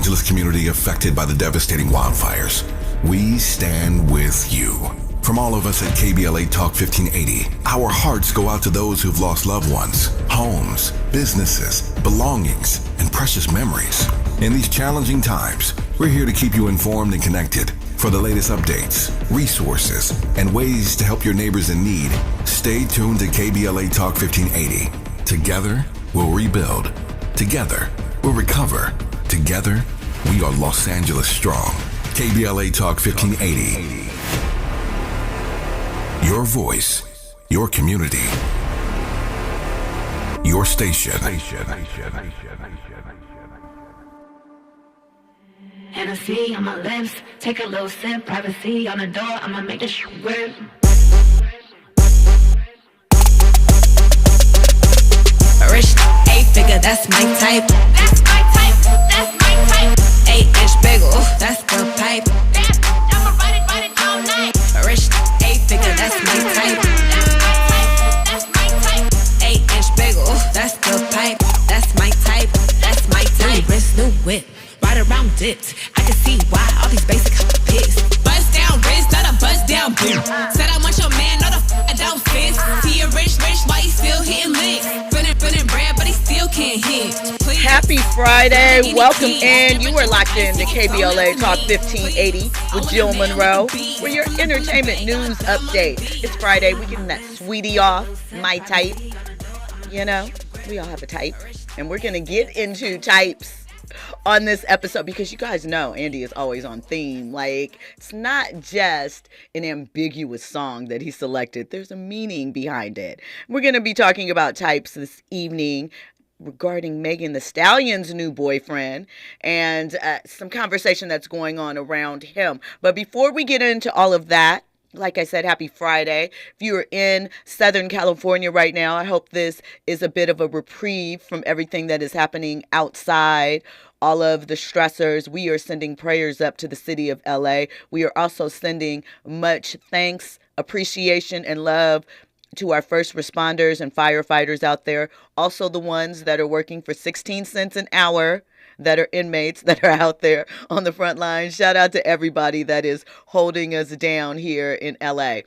Angeles community affected by the devastating wildfires. We stand with you. From all of us at KBLA Talk 1580, our hearts go out to those who've lost loved ones, homes, businesses, belongings, and precious memories. In these challenging times, we're here to keep you informed and connected. For the latest updates, resources, and ways to help your neighbors in need, stay tuned to KBLA Talk 1580. Together, we'll rebuild. Together, we'll recover. Together, we are Los Angeles strong. KBLA Talk 1580. Your voice, your community, your station. Hennessy on my lips, take a little sip, privacy on the door, I'ma make this shit work. Rich, 8-figure, that's my type. That's my type, that's my type. 8-inch bagel, that's the pipe. I'ma ride it all night. Rich, 8-figure, that's my type. That's my type, that's my type. 8-inch bagel, that's the pipe. That's my type, that's my type. New wrist, new whip, right around dipped. I can see why all these basic pissed. Buzz down wrist, not a buzz down boot. Said I want your man, not a down fist. See a rich, why he still hitting licks? Feeling bread, but he still can't hit. Please. Happy Friday. Welcome in. You are locked in to KBLA Talk 1580 with Jill Munroe for your entertainment news update. It's Friday. We're getting that sweetie off. My type. You know, we all have a type. And we're going to get into types on this episode because you guys know Andy is always on theme. Like, it's not just an ambiguous song that he selected. There's a meaning behind it. We're going to be talking about types this evening regarding Megan Thee Stallion's new boyfriend and some conversation that's going on around him. But before we get into all of that, like I said, happy Friday. If you are in Southern California right now, I hope this is a bit of a reprieve from everything that is happening outside, all of the stressors. We are sending prayers up to the city of LA. We are also sending much thanks, appreciation, and love to our first responders and firefighters out there. Also the ones that are working for 16 cents an hour, that are inmates that are out there on the front line. Shout out to everybody that is holding us down here in LA.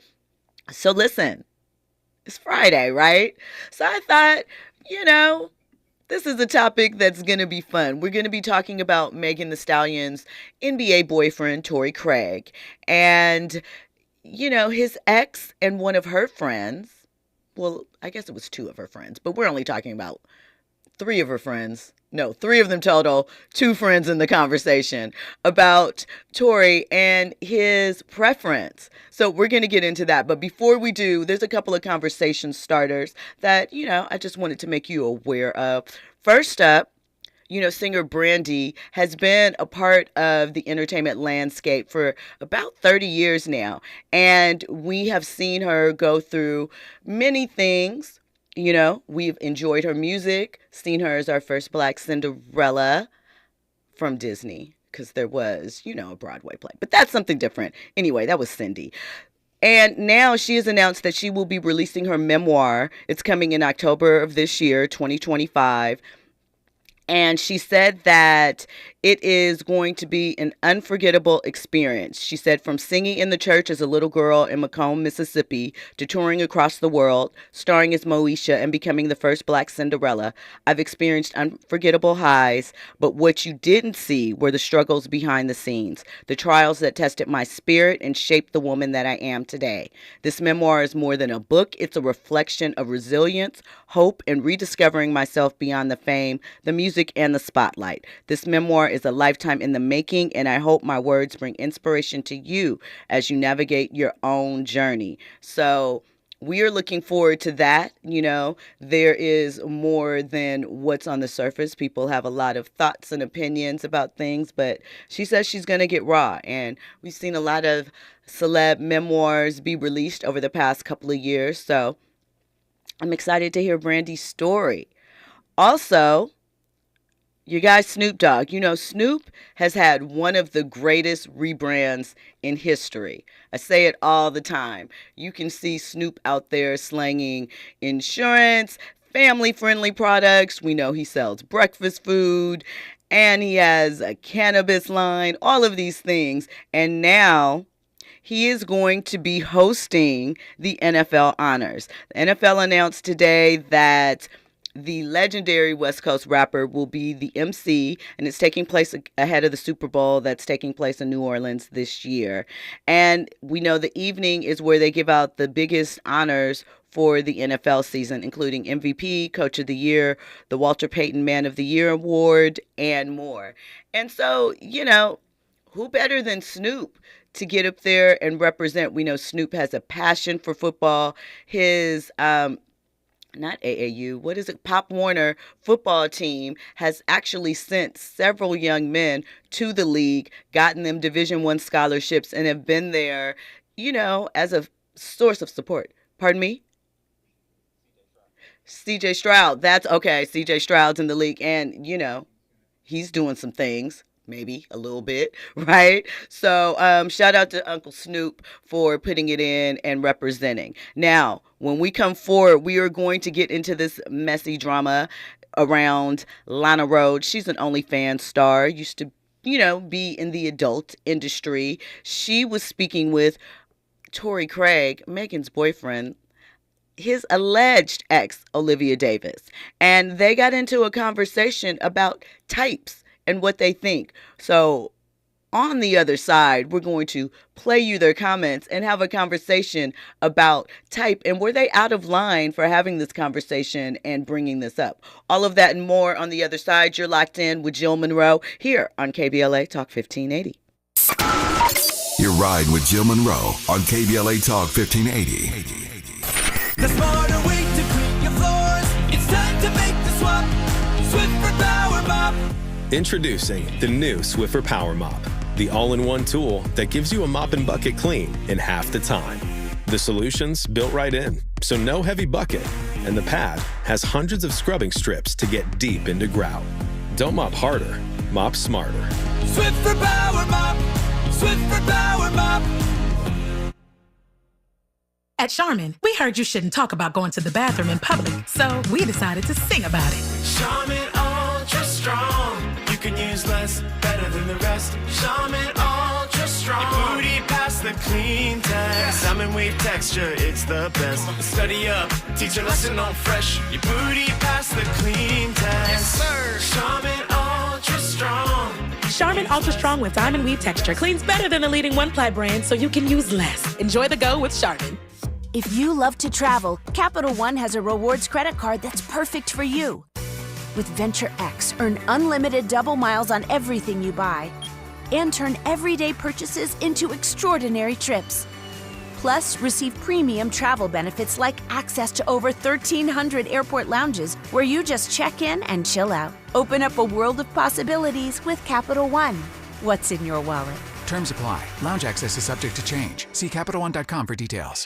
So listen, it's Friday, right? So I thought, this is a topic that's going to be fun. We're going to be talking about Megan Thee Stallion's NBA boyfriend, Torrey Craig, and, his ex and one of her friends. Well, I guess it was two of her friends, but we're only talking about three of her friends. No, three of them total, two friends in the conversation about Torrey and his preference. So we're going to get into that. But before we do, there's a couple of conversation starters that, I just wanted to make you aware of. First up, singer Brandy has been a part of the entertainment landscape for about 30 years now. And we have seen her go through many things. We've enjoyed her music, seen her as our first Black Cinderella from Disney, because there was, a Broadway play. But that's something different. Anyway, that was Cindy. And now she has announced that she will be releasing her memoir. It's coming in October of this year, 2025. And she said that it is going to be an unforgettable experience. She said, from singing in the church as a little girl in Macomb, Mississippi, to touring across the world, starring as Moesha and becoming the first Black Cinderella, I've experienced unforgettable highs, but what you didn't see were the struggles behind the scenes, the trials that tested my spirit and shaped the woman that I am today. This memoir is more than a book. It's a reflection of resilience, hope, and rediscovering myself beyond the fame, the music, and the spotlight. This memoir is a lifetime in the making, and I hope my words bring inspiration to you as you navigate your own journey. So we are looking forward to that. There is more than what's on the surface. People have a lot of thoughts and opinions about things, but she says she's going to get raw. And we've seen a lot of celeb memoirs be released over the past couple of years. So I'm excited to hear Brandy's story. Also, you guys, Snoop Dogg. Snoop has had one of the greatest rebrands in history. I say it all the time. You can see Snoop out there slanging insurance, family-friendly products. We know he sells breakfast food. and he has a cannabis line, all of these things. And now he is going to be hosting the NFL Honors. The NFL announced today that the legendary West Coast rapper will be the MC, and it's taking place ahead of the Super Bowl that's taking place in New Orleans this year. And we know the evening is where they give out the biggest honors for the NFL season, including MVP, Coach of the Year, the Walter Payton Man of the Year Award, and more. And so, who better than Snoop to get up there and represent? We know Snoop has a passion for football. His not AAU, what is it? Pop Warner football team has actually sent several young men to the league, gotten them Division I scholarships, and have been there, as a source of support. Pardon me? CJ Stroud. That's okay. CJ Stroud's in the league, and, he's doing some things. Maybe a little bit, right? So shout out to Uncle Snoop for putting it in and representing. Now, when we come forward, we are going to get into this messy drama around Lana Rhoades. She's an OnlyFans star, used to, be in the adult industry. She was speaking with Torrey Craig, Megan's boyfriend, his alleged ex, Olivia Davis. And they got into a conversation about types and what they think. So on the other side, we're going to play you their comments and have a conversation about type and were they out of line for having this conversation and bringing this up. All of that and more on the other side. You're locked in with Jill Munroe here on KBLA Talk 1580. Your ride with Jill Munroe on KBLA Talk 1580. The smarter way to clean your floors. It's time to make the swap. Swiffer Power Mop. Introducing the new Swiffer Power Mop, the all-in-one tool that gives you a mop and bucket clean in half the time. The solution's built right in, so no heavy bucket, and the pad has hundreds of scrubbing strips to get deep into grout. Don't mop harder, mop smarter. Swiffer Power Mop. Swiffer Power Mop. At Charmin, we heard you shouldn't talk about going to the bathroom in public, so we decided to sing about it. Charmin Ultra Strong. You can use less, better than the rest. Charmin Ultra Strong. Your booty past the clean test. Salmon weave texture, it's the best. Study up, teach a lesson on fresh. Your booty past the clean test. Yes, sir. Charmin Ultra Strong. Charmin Ultra Strong with diamond weave texture cleans better than the leading one-ply brand, so you can use less. Enjoy the go with Charmin. If you love to travel, Capital One has a rewards credit card that's perfect for you. With Venture X, earn unlimited double miles on everything you buy and turn everyday purchases into extraordinary trips. Plus, receive premium travel benefits like access to over 1,300 airport lounges where you just check in and chill out. Open up a world of possibilities with Capital One. What's in your wallet? Terms apply. Lounge access is subject to change. See CapitalOne.com for details.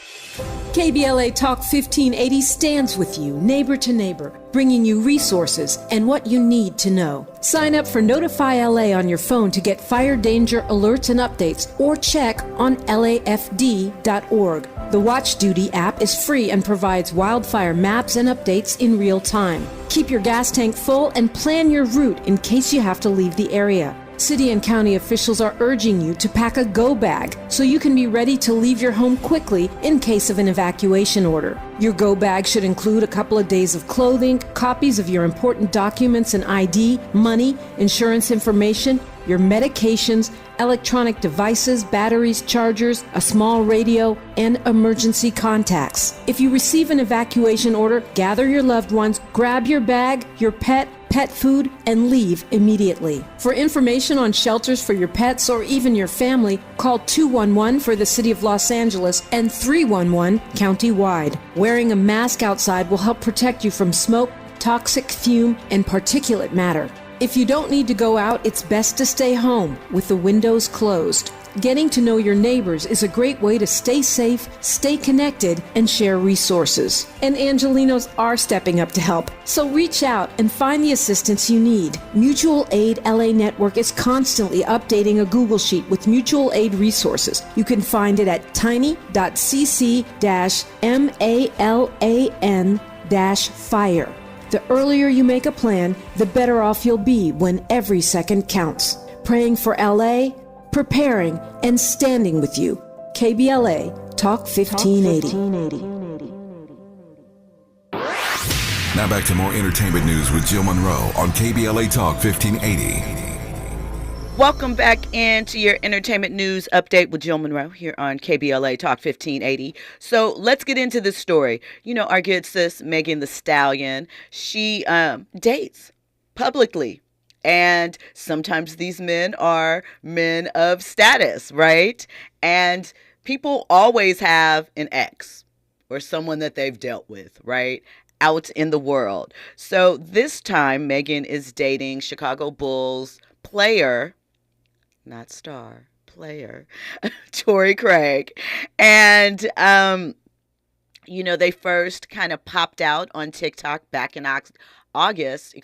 KBLA Talk 1580 stands with you, neighbor to neighbor, bringing you resources and what you need to know. Sign up for Notify LA on your phone to get fire danger alerts and updates, or check on lafd.org. The Watch Duty app is free and provides wildfire maps and updates in real time. Keep your gas tank full and plan your route in case you have to leave the area. City and county officials are urging you to pack a go bag so you can be ready to leave your home quickly in case of an evacuation order. Your go bag should include a couple of days of clothing, copies of your important documents and ID, money, insurance information, your medications, electronic devices, batteries, chargers, a small radio, and emergency contacts. If you receive an evacuation order, gather your loved ones, grab your bag, your pet food, and leave immediately. For information on shelters for your pets or even your family, call 211 for the City of Los Angeles and 311 countywide. Wearing a mask outside will help protect you from smoke, toxic fume, and particulate matter. If you don't need to go out, it's best to stay home with the windows closed. Getting to know your neighbors is a great way to stay safe, stay connected, and share resources. And Angelinos are stepping up to help, so reach out and find the assistance you need. Mutual Aid LA Network is constantly updating a Google Sheet with mutual aid resources. You can find it at tiny.cc-malan-fire. The earlier you make a plan, the better off you'll be when every second counts. Praying for LA, preparing, and standing with you. KBLA Talk 1580. Now back to more entertainment news with Jill Munroe on KBLA Talk 1580. Welcome back into your entertainment news update with Jill Munroe here on KBLA Talk 1580. So let's get into this story. You know, our good sis, Megan Thee Stallion, she dates publicly. And sometimes these men are men of status, right? And people always have an ex or someone that they've dealt with, right? Out in the world. So this time, Megan is dating Chicago Bulls player, not star, player, Torrey Craig. And, you know, they first kind of popped out on TikTok back in August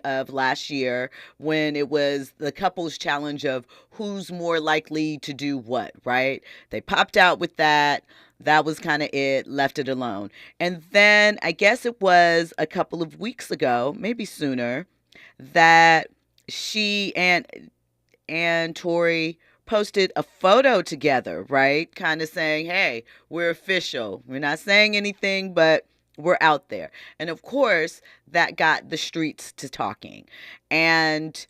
of last year, when it was the couples challenge of who's more likely to do what, right? They popped out with that. That was kind of it, left it alone. And then I guess it was a couple of weeks ago, maybe sooner, that she and Torrey posted a photo together, right? Kind of saying, hey, we're official. We're not saying anything, but we're out there. And of course, that got the streets to talking. And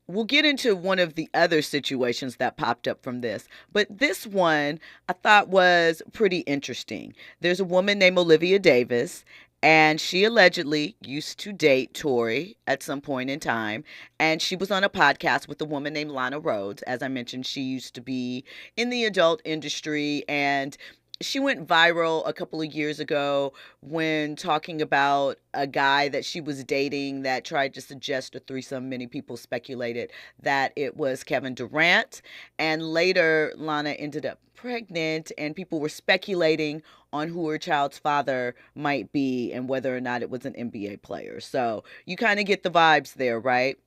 we'll get into one of the other situations that popped up from this. But this one I thought was pretty interesting. There's a woman named Olivia Davis, and she allegedly used to date Torrey at some point in time. And she was on a podcast with a woman named Lana Rhoades. As I mentioned, she used to be in the adult industry, and she went viral a couple of years ago when talking about a guy that she was dating that tried to suggest a threesome. Many people speculated that it was Kevin Durant. And later, Lana ended up pregnant, and people were speculating on who her child's father might be and whether or not it was an NBA player. So you kind of get the vibes there, right?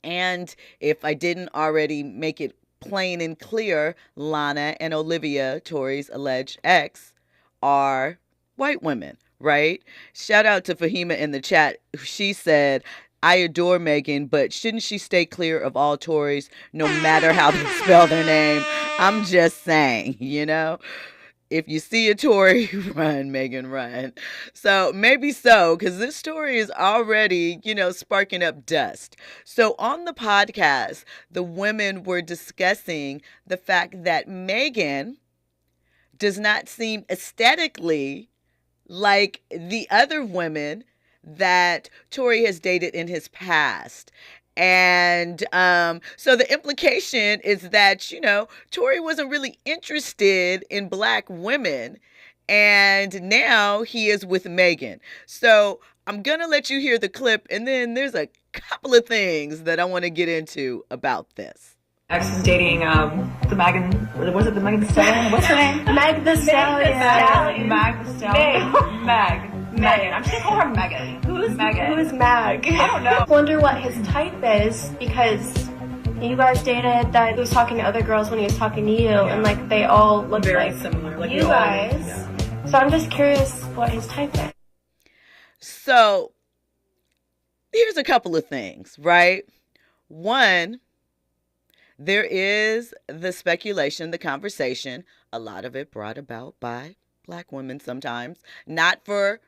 And if I didn't already make it plain and clear, Lana and Olivia, Torrey's alleged ex, are white women, right? Shout out to Fahima in the chat. She said, I adore Megan, but shouldn't she stay clear of all Tories, no matter how they spell their name? I'm just saying, you know? If you see a Torrey, run, Megan, run. So maybe so, because this story is already, you know, sparking up dust. So on the podcast, the women were discussing the fact that Megan does not seem aesthetically like the other women that Torrey has dated in his past. And so the implication is that, you know, Torrey wasn't really interested in black women, and now he is with Megan. So I'm going to let you hear the clip, and then there's a couple of things that I want to get into about this. Ex is dating the Megan, was it the Megan Thee Stallion? What's her name? Meg the Stallion. Meg the Stallion. Meg. Megan. I'm just gonna call her Megan. Who's Megan? Who is Meg? I don't know. I wonder what his type is, because you guys dated that he was talking to other girls when he was talking to you, and like they all look very like similar. Like you guys. Yeah. So I'm just curious what his type is. So here's a couple of things, right? One, there is the speculation, the conversation, a lot of it brought about by black women sometimes, not for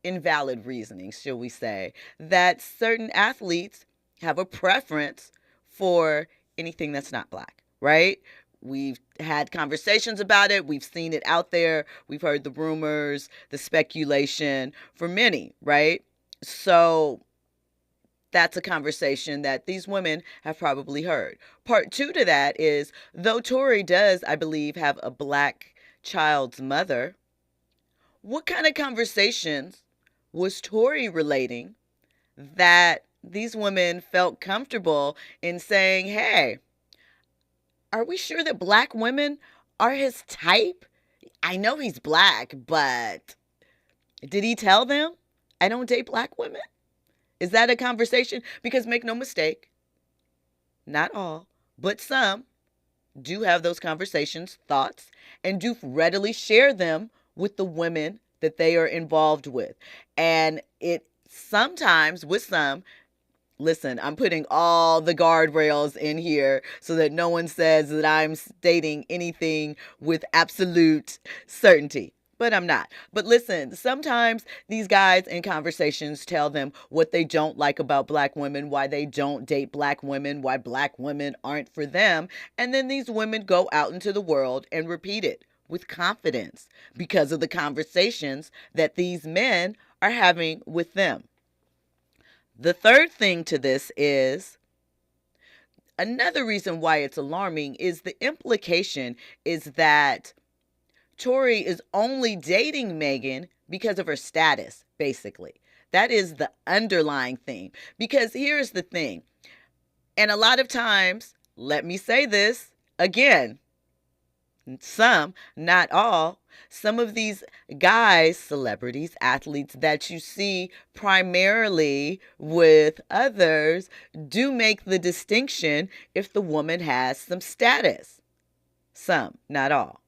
invalid reasonings, shall we say, that certain athletes have a preference for anything that's not black, right? We've had conversations about it. We've seen it out there. We've heard the rumors, the speculation for many, right? So that's a conversation that these women have probably heard. Part two to that is, though Torrey does, I believe, have a black child's mother, what kind of conversations was Torrey relating that these women felt comfortable in saying, hey, are we sure that black women are his type? I know he's black, but did he tell them I don't date black women? Is that a conversation? Because make no mistake, not all, but some do have those conversations, thoughts, and do readily share them with the women that they are involved with. And it sometimes, with some, listen, I'm putting all the guardrails in here so that no one says that I'm stating anything with absolute certainty. But I'm not. But listen, sometimes these guys in conversations tell them what they don't like about black women, why they don't date black women, why black women aren't for them. And then these women go out into the world and repeat it with confidence because of the conversations that these men are having with them. The third thing to this is, another reason why it's alarming is the implication is that Torrey is only dating Megan because of her status, basically. That is the underlying thing. Because here's the thing. And a lot of times, let me say this again, some, not all, some of these guys, celebrities, athletes that you see primarily with others do make the distinction if the woman has some status. Some, not all.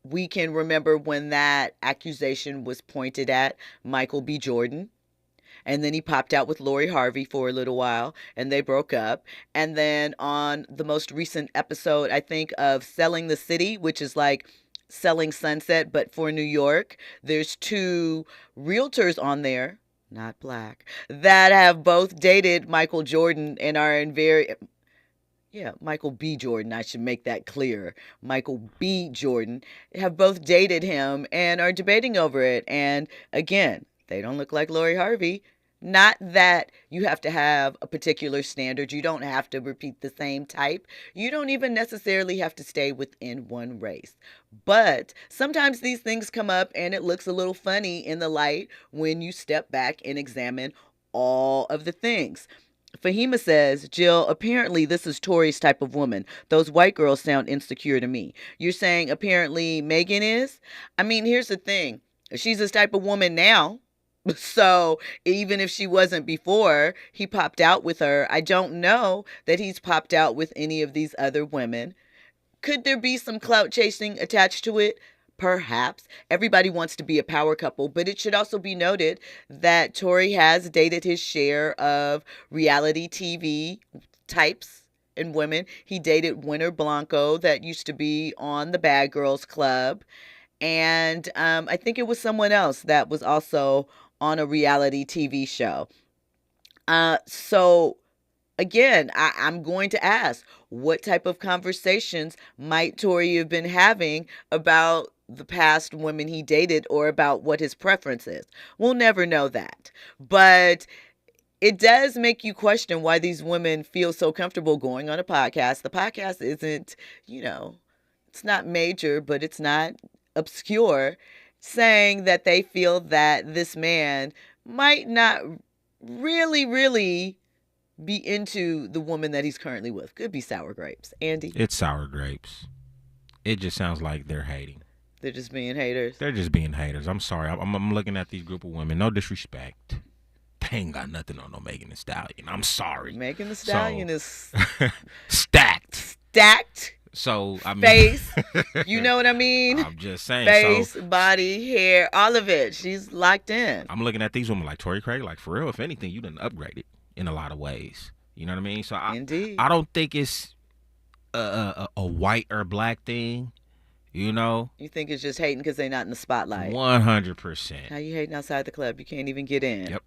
We can remember when that accusation was pointed at Michael B. Jordan. And then he popped out with Lori Harvey for a little while, and they broke up. And then on the most recent episode, I think, of Selling the City, which is like Selling Sunset, but for New York, there's two realtors on there, not black, that have both dated Michael Jordan and are in Michael B. Jordan, I should make that clear. Michael B. Jordan have both dated him and are debating over it. And again, they don't look like Lori Harvey. Not that you have to have a particular standard. You don't have to repeat the same type. You don't even necessarily have to stay within one race. But sometimes these things come up and it looks a little funny in the light when you step back and examine all of the things. Fahima says, Jill, apparently this is Torrey's type of woman. Those white girls sound insecure to me. You're saying apparently Megan is? I mean, here's the thing. She's this type of woman now. So even if she wasn't before he popped out with her, I don't know that he's popped out with any of these other women. Could there be some clout chasing attached to it? Perhaps. Everybody wants to be a power couple, but it should also be noted that Torrey has dated his share of reality TV types and women. He dated Winter Blanco, that used to be on the Bad Girls Club. And I think it was someone else that was also on a reality TV show. So again, I'm going to ask, what type of conversations might Torrey have been having about the past women he dated or about what his preference is? We'll never know that. But it does make you question why these women feel so comfortable going on a podcast. The podcast isn't, it's not major, but it's not obscure, saying that they feel that this man might not really be into the woman that he's currently with. Could be sour grapes. Andy? It's sour grapes. It just sounds like they're hating. They're just being haters? They're just being haters. I'm sorry. I'm looking at these group of women. No disrespect. They ain't got nothing on no Megan Thee Stallion. I'm sorry. Megan Thee Stallion is... stacked. So, I mean... Face. You know what I mean? I'm just saying. Face, body, hair, all of it. She's locked in. I'm looking at these women like Torrey Craig. Like, for real, if anything, you done upgraded in a lot of ways. You know what I mean? So, Indeed. I don't think it's a white or black thing. You know? You think it's just hating because they're not in the spotlight? 100%. How you hating outside the club? You can't even get in. Yep.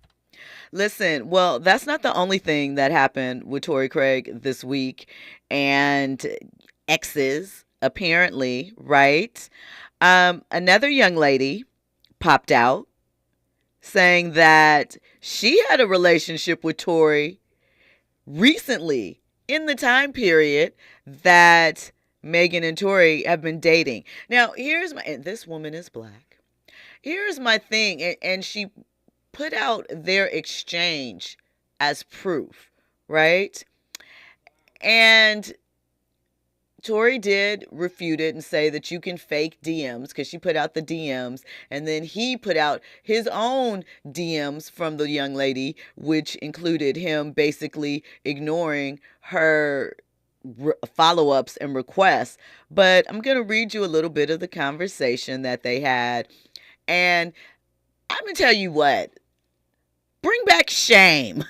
Listen, well, that's not the only thing that happened with Torrey Craig this week. And exes, apparently, right? Another young lady popped out saying that she had a relationship with Torrey recently in the time period that Megan and Torrey have been dating. Now, and this woman is black. Here's my thing, and she put out their exchange as proof, right? And Torrey did refute it and say that you can fake DMs, because she put out the DMs, and then he put out his own DMs from the young lady, which included him basically ignoring her follow-ups and requests. But I'm going to read you a little bit of the conversation that they had. And I'm going to tell you what, bring back shame.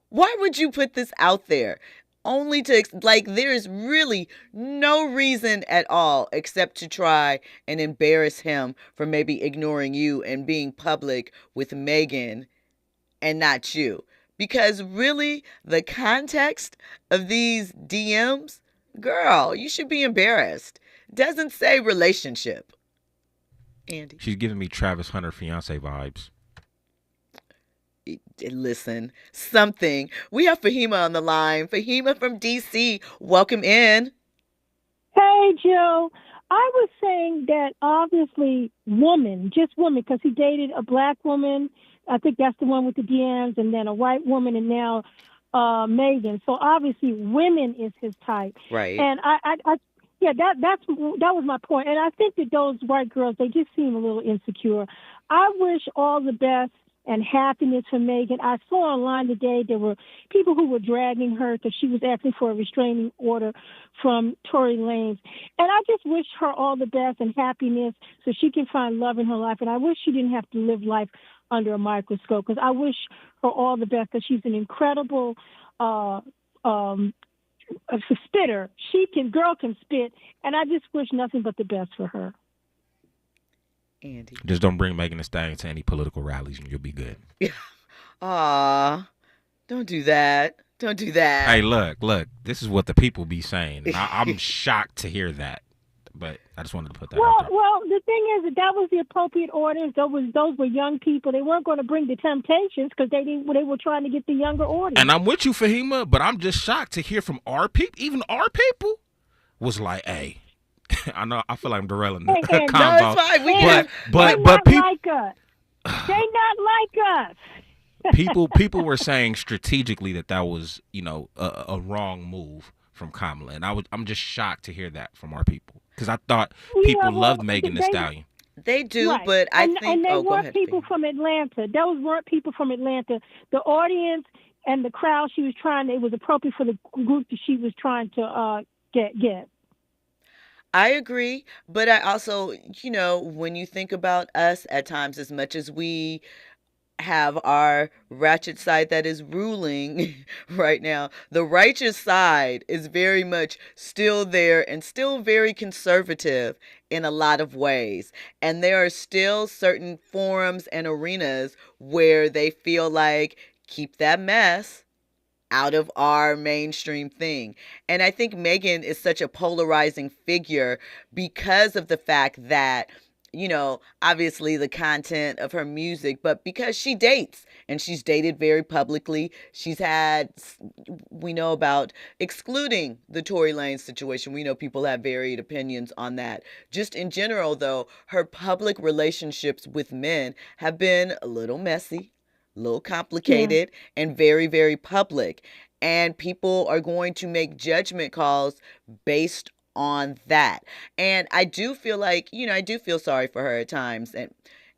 Why would you put this out there? Only to, like, there's really no reason at all except to try and embarrass him for maybe ignoring you and being public with Megan and not you. Because really, the context of these DMs, girl, you should be embarrassed. Doesn't say relationship. Andy. She's giving me Travis Hunter fiance vibes. Listen, something. We have Fahima on the line. Fahima from DC. Welcome in. Hey, Joe. I was saying that obviously just woman, because he dated a black woman. I think that's the one with the DMs, and then a white woman, and now Megan. So obviously women is his type. Right. And that was my point. And I think that those white girls, they just seem a little insecure. I wish all the best and happiness for Megan. I saw online today there were people who were dragging her because she was asking for a restraining order from Tory Lanez. And I just wish her all the best and happiness so she can find love in her life. And I wish she didn't have to live life under a microscope, because I wish her all the best, because she's an incredible a spitter. Girl can spit, and I just wish nothing but the best for her. Andy. Just don't bring Megan Thee Stallion to any political rallies and you'll be good. Aw, don't do that. Don't do that. Hey, look, this is what the people be saying. I'm shocked to hear that, but I just wanted to put that out there. Well, the thing is that was the appropriate audience. Those were young people. They weren't going to bring the Temptations because they were trying to get the younger audience. And I'm with you, Fahima, but I'm just shocked to hear from our people, even our people, was like, hey, I know I feel like I'm derailing the convo. No, it's fine. But people like us. They not like us. people were saying strategically that was, a wrong move from Kamala, and I'm just shocked to hear that from our people, because I thought people loved Megan Thee Stallion. They do, right. But I think and they go weren't ahead, people from Atlanta. Those weren't people from Atlanta. The audience and the crowd she was it was appropriate for the group that she was trying to get. I agree, but I also, when you think about us at times, as much as we have our ratchet side that is ruling right now, the righteous side is very much still there and still very conservative in a lot of ways. And there are still certain forums and arenas where they feel like, keep that mess out of our mainstream thing. And I think Megan is such a polarizing figure because of the fact that, obviously the content of her music, but because she dates and she's dated very publicly. We know about excluding the Tory Lanez situation. We know people have varied opinions on that. Just in general, though, her public relationships with men have been a little messy, a little complicated, and very, very public. And people are going to make judgment calls based on that. And I do feel like, I do feel sorry for her at times.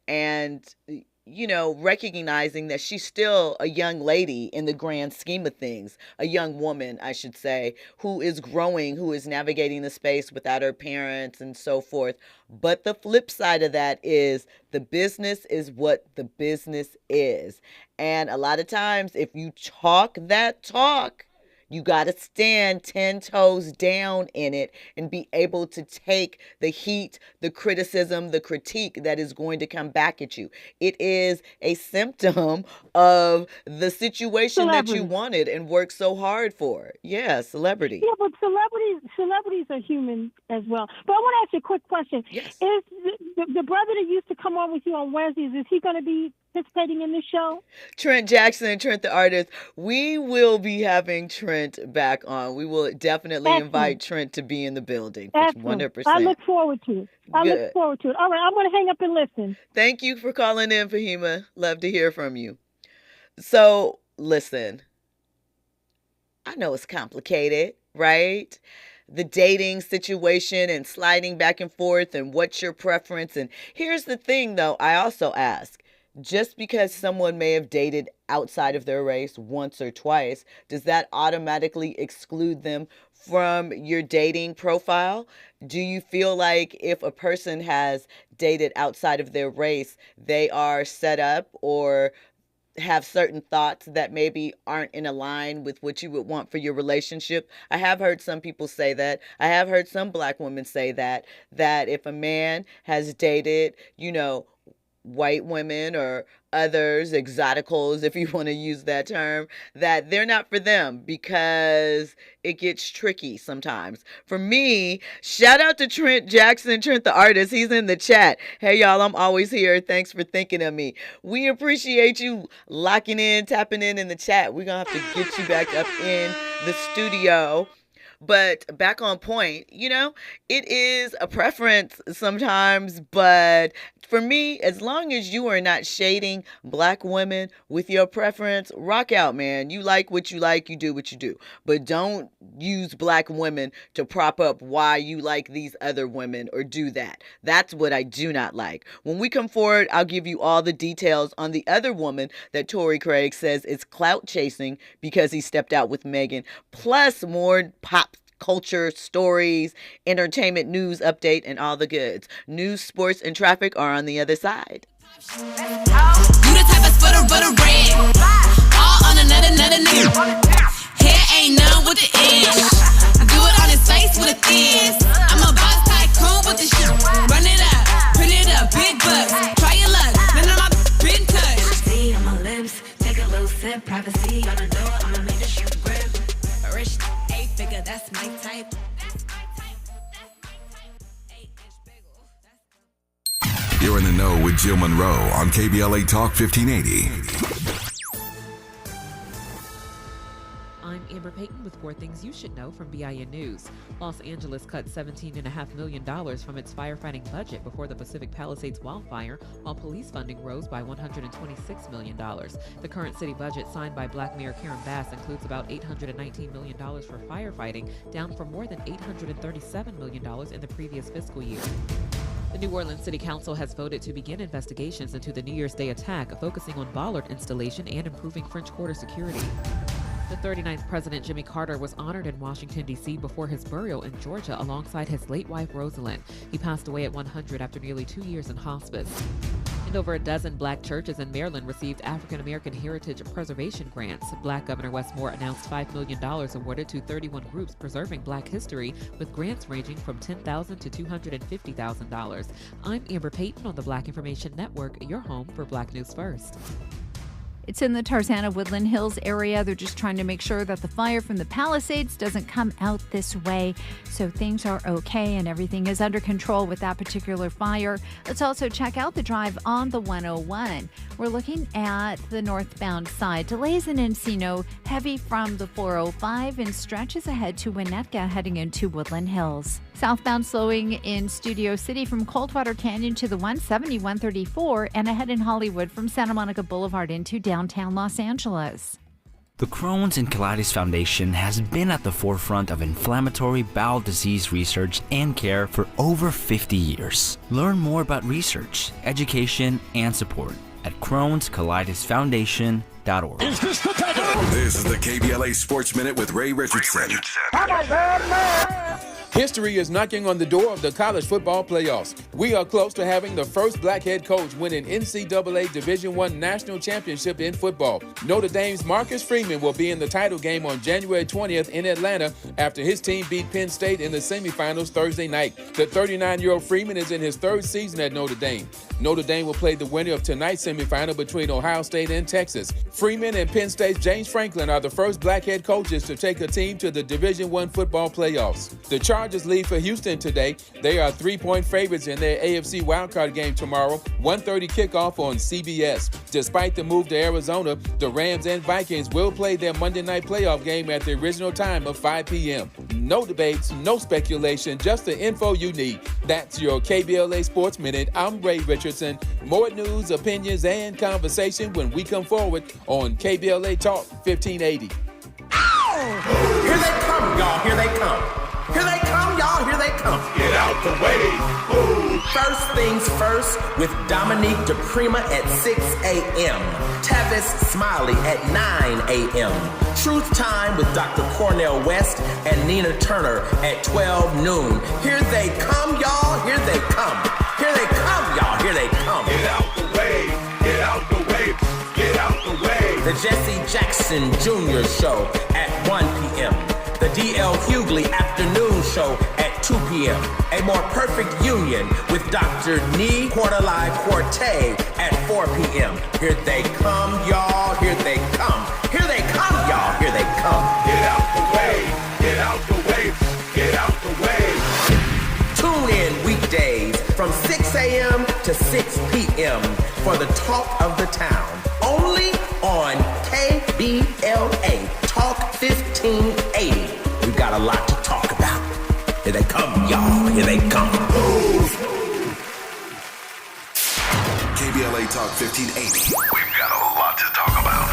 And recognizing that she's still a young lady in the grand scheme of things, a young woman, I should say, who is growing, who is navigating the space without her parents and so forth. But the flip side of that is the business is what the business is. And a lot of times, if you talk that talk, you got to stand 10 toes down in it and be able to take the heat, the criticism, the critique that is going to come back at you. It is a symptom of the situation that you wanted and worked so hard for. Yeah, celebrity. Yeah, but celebrities are human as well. But I want to ask you a quick question. Yes. Is the brother that used to come on with you on Wednesdays, is he going to be participating in this show? Trent Jackson, Trent the artist. We will be having Trent back on. We will definitely invite Trent to be in the building. 100%. I look forward to it. Look forward to it. All right, I'm going to hang up and listen. Thank you for calling in, Fahima. Love to hear from you. So, listen, I know it's complicated, right? The dating situation and sliding back and forth and what's your preference. And here's the thing, though, I also ask, just because someone may have dated outside of their race once or twice, does that automatically exclude them from your dating profile? Do you feel like if a person has dated outside of their race, they are set up or have certain thoughts that maybe aren't in a line with what you would want for your relationship? I have heard some people say that. I have heard some Black women say that if a man has dated, white women or others, exoticals, if you want to use that term, that they're not for them because it gets tricky sometimes. For me, shout out to Trent Jackson, Trent the artist. He's in the chat. Hey, y'all, I'm always here. Thanks for thinking of me. We appreciate you locking in, tapping in the chat. We're going to have to get you back up in the studio. But back on point, it is a preference sometimes, but for me, as long as you are not shading Black women with your preference, rock out, man. You like what you like, you do what you do. But don't use Black women to prop up why you like these other women or do that. That's what I do not like. When we come forward, I'll give you all the details on the other woman that Torrey Craig says is clout chasing because he stepped out with Megan, plus more pop culture stories, entertainment news update, and all the goods. News, sports, and traffic are on the other side. You the type of sputter butter red. All on another nigga. Hair ain't none with the edge. Do it on his face with a thiz. I'm a boss tycoon with the shit. Run it up, print it up, big bucks. Try your luck, none of my been touched. See on my lips, take a little sip. Privacy on the door, I'ma make the shit grip. Rich, 8-figure, that's my type. You're in the know with Jill Munroe on KBLA Talk 1580. I'm Amber Payton with 4 things you should know from BIN News. Los Angeles cut $17.5 million from its firefighting budget before the Pacific Palisades wildfire, while police funding rose by $126 million. The current city budget signed by Black Mayor Karen Bass includes about $819 million for firefighting, down from more than $837 million in the previous fiscal year. The New Orleans City Council has voted to begin investigations into the New Year's Day attack, focusing on bollard installation and improving French Quarter security. The 39th President Jimmy Carter was honored in Washington, D.C. before his burial in Georgia alongside his late wife, Rosalind. He passed away at 100 after nearly 2 years in hospice. And over a dozen Black churches in Maryland received African American Heritage Preservation grants. Black Governor Wes Moore announced $5 million awarded to 31 groups preserving Black history, with grants ranging from $10,000 to $250,000. I'm Amber Payton on the Black Information Network, your home for Black News First. It's in the Tarzana Woodland Hills area. They're just trying to make sure that the fire from the Palisades doesn't come out this way. So things are okay and everything is under control with that particular fire. Let's also check out the drive on the 101. We're looking at the northbound side. Delays in Encino, heavy from the 405 and stretches ahead to Winnetka heading into Woodland Hills. Southbound slowing in Studio City from Coldwater Canyon to the 170, 134, and ahead in Hollywood from Santa Monica Boulevard into downtown Los Angeles. The Crohn's and Colitis Foundation has been at the forefront of inflammatory bowel disease research and care for over 50 years. Learn more about research, education, and support at Crohn'sColitisFoundation.org. This is the KBLA Sports Minute with Ray Richardson. History is knocking on the door of the college football playoffs. We are close to having the first Black head coach win an NCAA Division I national championship in football. Notre Dame's Marcus Freeman will be in the title game on January 20th in Atlanta after his team beat Penn State in the semifinals Thursday night. The 39-year-old Freeman is in his 3rd season at Notre Dame. Notre Dame will play the winner of tonight's semifinal between Ohio State and Texas. Freeman and Penn State's James Franklin are the first Black head coaches to take a team to the Division I football playoffs. The Chargers lead for Houston today. They are 3-point favorites in their AFC wildcard game tomorrow, 1:30 kickoff on CBS. Despite the move to Arizona, the Rams and Vikings will play their Monday night playoff game at the original time of 5 p.m. No debates, no speculation, just the info you need. That's your KBLA Sports Minute. I'm Ray Richardson. More news, opinions, and conversation when we come forward on KBLA Talk 1580. Ow! Here they come, y'all. Here they come. Here they come, y'all. Here they come. Get out the way. Move. First things first with Dominique DePrima at 6 a.m. Tavis Smiley at 9 a.m. Truth Time with Dr. Cornell West and Nina Turner at 12 noon. Here they come, y'all. Here they come. Here they come, y'all. Here they come. Get out the way. Get out the way. Get out the way. The Jesse Jackson Jr. Show at 1 p.m. The D.L. Hughley Afternoon Show at 2 p.m. A More Perfect Union with Dr. Nee Quarterly Quartet at 4 p.m. Here they come, y'all. Here they come. Here they come, y'all. Here they come. Get out the way. Get out the way. Get out the way. Tune in weekdays from 6 a.m. to 6 p.m. for the Talk of the Town. Only on KBLA Talk 1580. We've got a lot to talk about. Here they come, y'all. Here they come. KBLA Talk 1580. We've got a lot to talk about.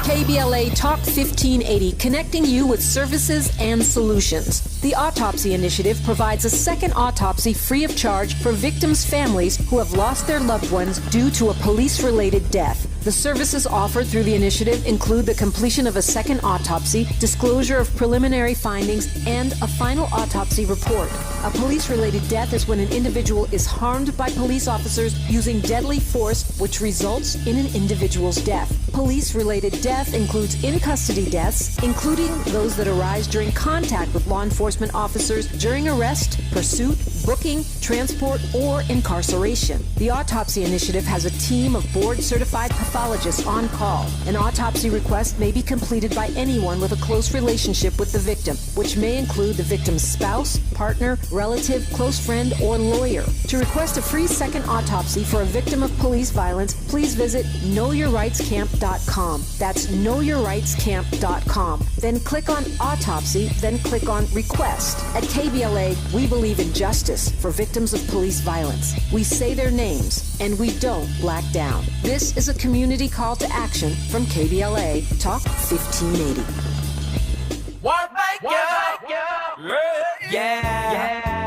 KBLA Talk 1580, connecting you with services and solutions. The Autopsy Initiative provides a second autopsy free of charge for victims' families who have lost their loved ones due to a police-related death. The services offered through the initiative include the completion of a second autopsy, disclosure of preliminary findings, and a final autopsy report. A police-related death is when an individual is harmed by police officers using deadly force, which results in an individual's death. Police-related death includes in-custody deaths, including those that arise during contact with law enforcement officers during arrest, pursuit, booking, transport, or incarceration. The Autopsy Initiative has a team of board-certified pathologists on call. An autopsy request may be completed by anyone with a close relationship with the victim, which may include the victim's spouse, partner, relative, close friend, or lawyer. To request a free second autopsy for a victim of police violence, please visit knowyourrightscamp.com. That's knowyourrightscamp.com. Then click on Autopsy, then click on Request. At KBLA, we believe in justice for victims of police violence. We say their names, and we don't black down. This is a community call to action from KBLA Talk 1580.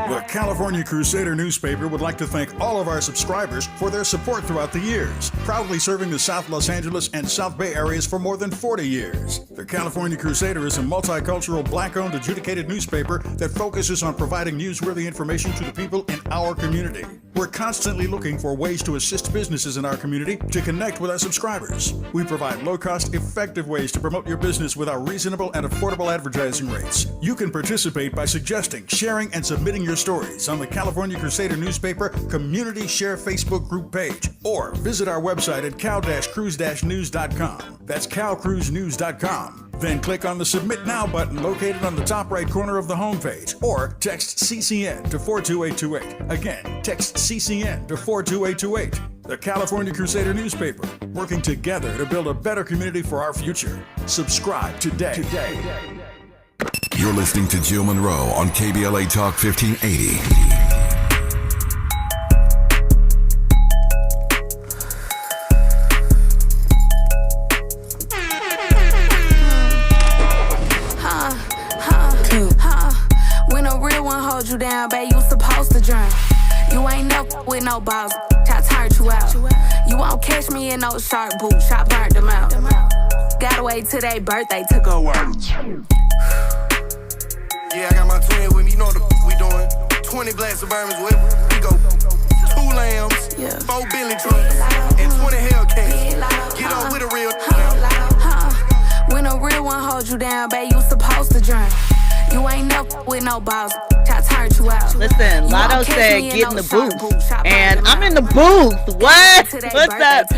The California Crusader newspaper would like to thank all of our subscribers for their support throughout the years, proudly serving the South Los Angeles and South Bay areas for more than 40 years. The California Crusader is a multicultural, black-owned, adjudicated newspaper that focuses on providing newsworthy information to the people in our community. We're constantly looking for ways to assist businesses in our community to connect with our subscribers. We provide low-cost, effective ways to promote your business with our reasonable and affordable advertising rates. You can participate by suggesting, sharing, and submitting your stories on the California Crusader newspaper Community Share Facebook group page, or visit our website at cal-cruise-news.com. That's calcruisenews.com. Then click on the Submit Now button located on the top right corner of the homepage, or text CCN to 42828. Again, text CCN to 42828. The California Crusader newspaper, working together to build a better community for our future. Subscribe today. You're listening to Jill Munroe on KBLA Talk 1580. When a real one holds you down, babe, you supposed to drown. You ain't never with no balls, I turned you out. You won't catch me in no shark boots, I burnt them out. Gotta wait till their birthday to go out. Yeah, I got my twin with me, you know what we doing. 20 black Suburbans with we go. 2 lambs, 4 Billy trucks, and 20 Hellcats. Get on with a real When a real one holds you down, babe, you supposed to drown. You ain't never with no balls, I turned you out. Listen, Lotto said get in the booth, and I'm in the booth. What? What's up?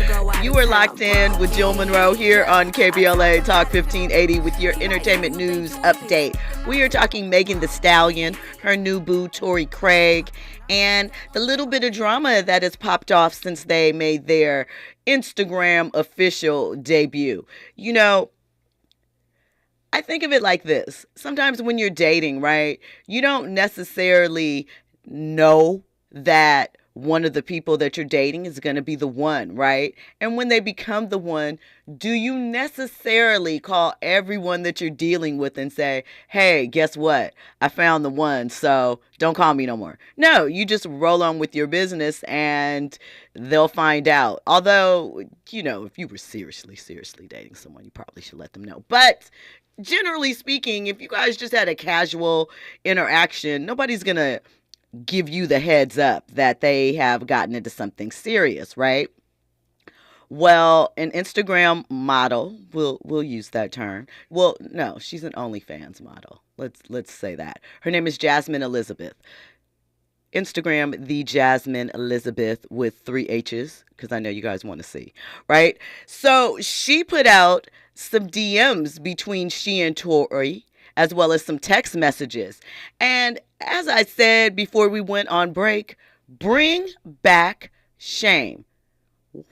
You were locked in with Jill Munroe here on KBLA Talk 1580 with your entertainment news update. We are talking Megan Thee Stallion, her new boo Torrey Craig, and the little bit of drama that has popped off since they made their Instagram official debut. You know, I think of it like this. Sometimes when you're dating, right, you don't necessarily know that one of the people that you're dating is going to be the one, right? And when they become the one, do you necessarily call everyone that you're dealing with and say, hey, guess what? I found the one, so don't call me no more. No, you just roll on with your business and they'll find out. Although, if you were seriously dating someone, you probably should let them know. But generally speaking, if you guys just had a casual interaction, nobody's going to give you the heads up that they have gotten into something serious, right? Well, an Instagram model, we'll use that term. Well, no, she's an OnlyFans model. Let's say that. Her name is Jasmine Elizabeth. Instagram, the Jasmine Elizabeth with 3 H's, because I know you guys want to see, right? So she put out some DMs between she and Torrey, as well as some text messages. And as I said before we went on break, bring back shame.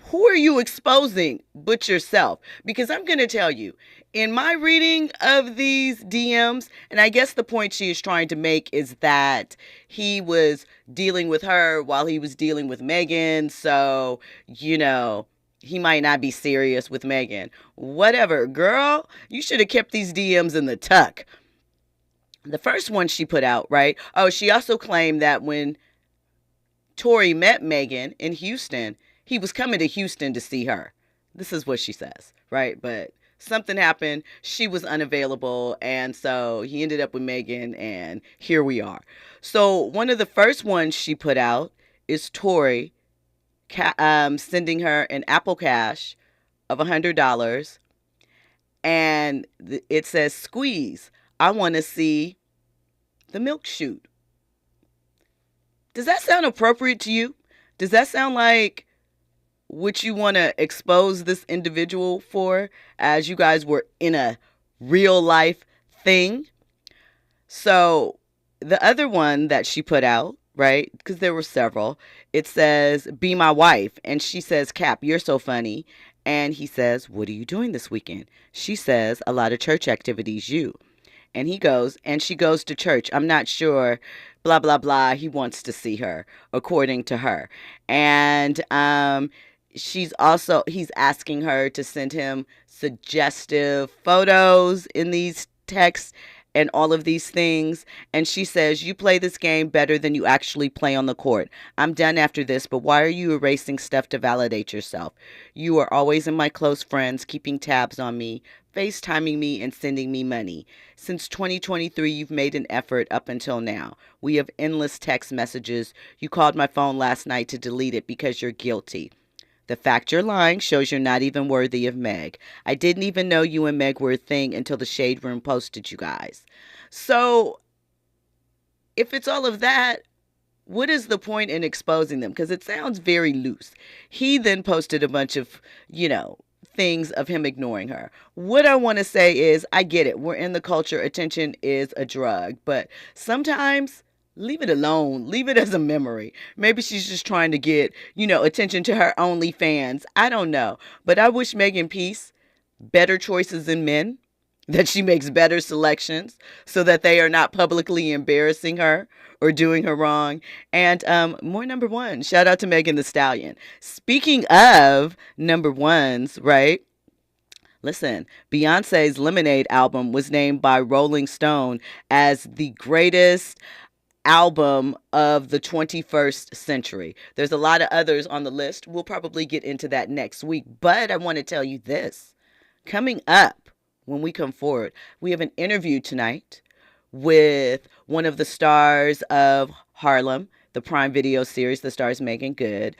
Who are you exposing but yourself? Because I'm going to tell you, in my reading of these DMs, and I guess the point she is trying to make is that he was dealing with her while he was dealing with Megan. So, he might not be serious with Megan. Whatever, girl, you should have kept these DMs in the tuck. The first one she put out, right? Oh, she also claimed that when Torrey met Megan in Houston, he was coming to Houston to see her. This is what she says, right? But something happened. She was unavailable. And so he ended up with Megan, and here we are. So one of the first ones she put out is Torrey sending her an Apple Cash of $100. And it says, squeeze. I want to see the milk shoot. Does that sound appropriate to you? Does that sound like what you want to expose this individual for, as you guys were in a real life thing? So the other one that she put out, right, because there were several, it says, be my wife. And she says, Cap, you're so funny. And he says, what are you doing this weekend? She says, a lot of church activities, you. And he goes, and she goes to church. I'm not sure, blah, blah, blah. He wants to see her, according to her. And he's asking her to send him suggestive photos in these texts and all of these things. And she says, you play this game better than you actually play on the court. I'm done after this, but why are you erasing stuff to validate yourself? You are always in my close friends, keeping tabs on me, FaceTiming me and sending me money. Since 2023, you've made an effort up until now. We have endless text messages. You called my phone last night to delete it because you're guilty. The fact you're lying shows you're not even worthy of Meg. I didn't even know you and Meg were a thing until the Shade Room posted you guys. So if it's all of that, what is the point in exposing them? Because it sounds very loose. He then posted a bunch of, things of him ignoring her. What I want to say is, I get it. We're in the culture. Attention is a drug. But sometimes leave it alone. Leave it as a memory. Maybe she's just trying to get, attention to her OnlyFans. I don't know. But I wish Megan peace, better choices in men, that she makes better selections so that they are not publicly embarrassing her or doing her wrong. And more number one. Shout out to Megan Thee Stallion. Speaking of number ones, right? Listen, Beyonce's Lemonade album was named by Rolling Stone as the greatest album of the 21st century. There's a lot of others on the list. We'll probably get into that next week. But I want to tell you this. Coming up, when we come forward, we have an interview tonight with one of the stars of Harlem, the Prime Video series that stars Megan Good.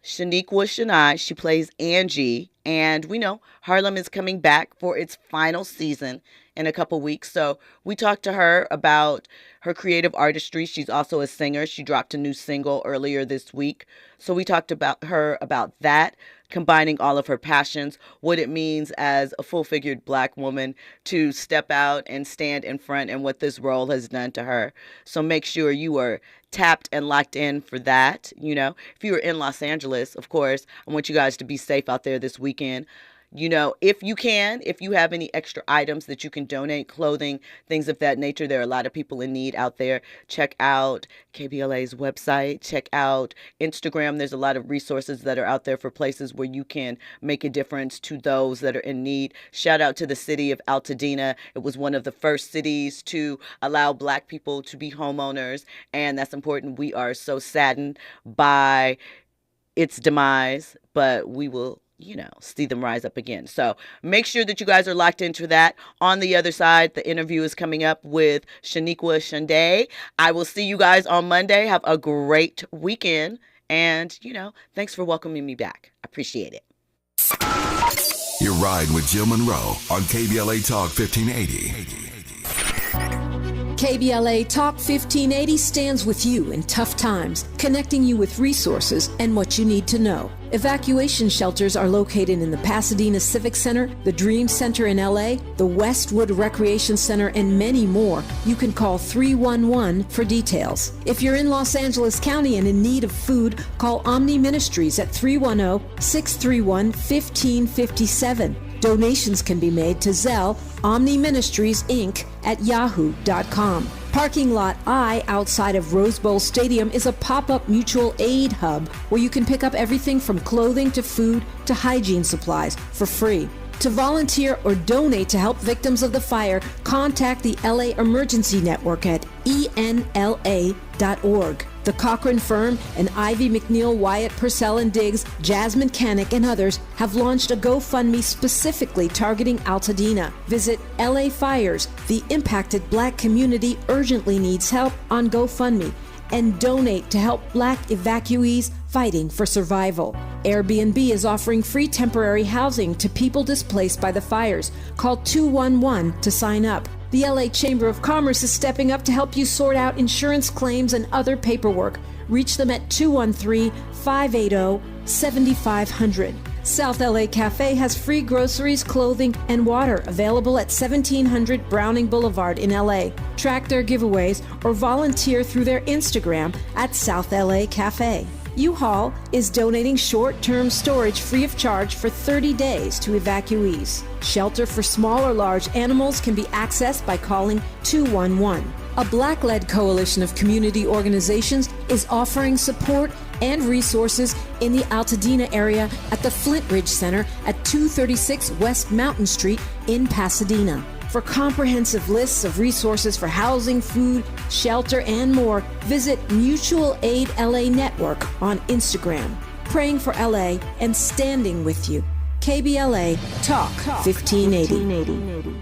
Shaniqua Shania, she plays Angie, and we know Harlem is coming back for its final season in a couple weeks. So we talked to her about her creative artistry. She's also a singer. She dropped a new single earlier this week. So we talked about her about that, combining all of her passions, what it means as a full-figured Black woman to step out and stand in front, and what this role has done to her. So make sure you are tapped and locked in for that. If you are in Los Angeles, of course, I want you guys to be safe out there this weekend. if you can, if you have any extra items that you can donate, clothing, things of that nature, there are a lot of people in need out there. Check out KBLA's website. Check out Instagram. There's a lot of resources that are out there for places where you can make a difference to those that are in need. Shout out to the city of Altadena. It was one of the first cities to allow Black people to be homeowners, and that's important. We are so saddened by its demise, but we will see them rise up again. So make sure that you guys are locked into that. On the other side, the interview is coming up with Shaniqua Shande. I will see you guys on Monday. Have a great weekend. And, thanks for welcoming me back. I appreciate it. You're riding with Jill Munroe on KBLA Talk 1580. KBLA Talk 1580 stands with you in tough times, connecting you with resources and what you need to know. Evacuation shelters are located in the Pasadena Civic Center, the Dream Center in LA, the Westwood Recreation Center, and many more. You can call 311 for details. If you're in Los Angeles County and in need of food, call Omni Ministries at 310-631-1557. Donations can be made to Zelle, Omni Ministries, Inc. at yahoo.com. Parking Lot I outside of Rose Bowl Stadium is a pop-up mutual aid hub where you can pick up everything from clothing to food to hygiene supplies for free. To volunteer or donate to help victims of the fire, contact the LA Emergency Network at enla.org. The Cochran Firm and Ivy McNeil, Wyatt Purcell and Diggs, Jasmine Canick, and others have launched a GoFundMe specifically targeting Altadena. Visit LA Fires. The impacted Black community urgently needs help on GoFundMe, and donate to help Black evacuees fighting for survival. Airbnb is offering free temporary housing to people displaced by the fires. Call 211 to sign up. The LA Chamber of Commerce is stepping up to help you sort out insurance claims and other paperwork. Reach them at 213-580-7500. South LA Cafe has free groceries, clothing, and water available at 1700 Browning Boulevard in LA. Track their giveaways or volunteer through their Instagram at South LA Cafe. U-Haul is donating short-term storage free of charge for 30 days to evacuees. Shelter for small or large animals can be accessed by calling 211. A Black-led coalition of community organizations is offering support and resources in the Altadena area at the Flint Ridge Center at 236 West Mountain Street in Pasadena. For comprehensive lists of resources for housing, food, shelter, and more, visit Mutual Aid LA Network on Instagram. Praying for LA and standing with you. KBLA Talk 1580.